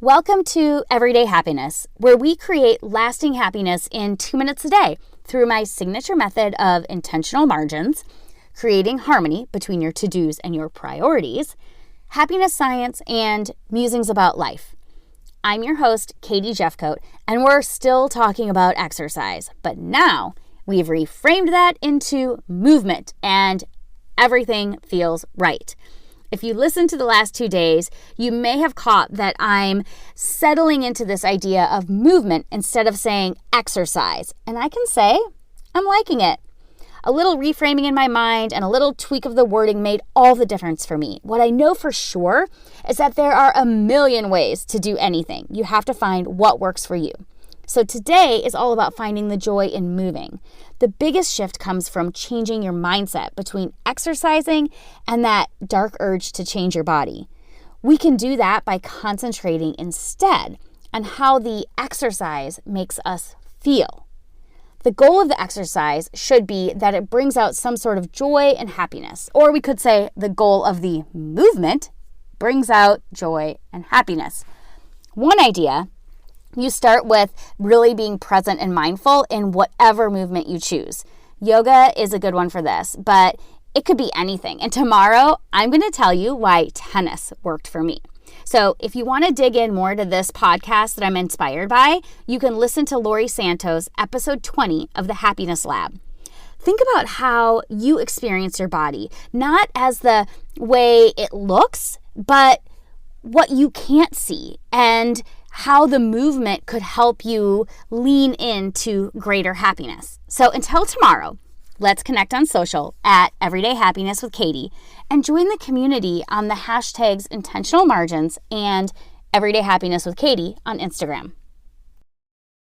Welcome to Everyday Happiness, where we create lasting happiness in 2 minutes a day through my signature method of intentional margins, creating harmony between your to-dos and your priorities, happiness science, and musings about life. I'm your host, Katie Jeffcoat, and we're still talking about exercise, but now we've reframed that into movement, and everything feels right. If you listen to the last 2 days, you may have caught that I'm settling into this idea of movement instead of saying exercise. And I can say I'm liking it. A little reframing in my mind and a little tweak of the wording made all the difference for me. What I know for sure is that there are a million ways to do anything. You have to find what works for you. So today is all about finding the joy in moving. The biggest shift comes from changing your mindset between exercising and that dark urge to change your body. We can do that by concentrating instead on how the exercise makes us feel. The goal of the exercise should be that it brings out some sort of joy and happiness. Or we could say the goal of the movement brings out joy and happiness. One idea: you start with really being present and mindful in whatever movement you choose. Yoga is a good one for this, but it could be anything. And tomorrow, I'm going to tell you why tennis worked for me. So if you want to dig in more to this podcast that I'm inspired by, you can listen to Lori Santos' episode 20 of the Happiness Lab. Think about how you experience your body, not as the way it looks, but what you can't see, and how the movement could help you lean into greater happiness. So until tomorrow, let's connect on social at Everyday Happiness with Katie and join the community on the hashtags Intentional Margins and Everyday Happiness with Katie on Instagram.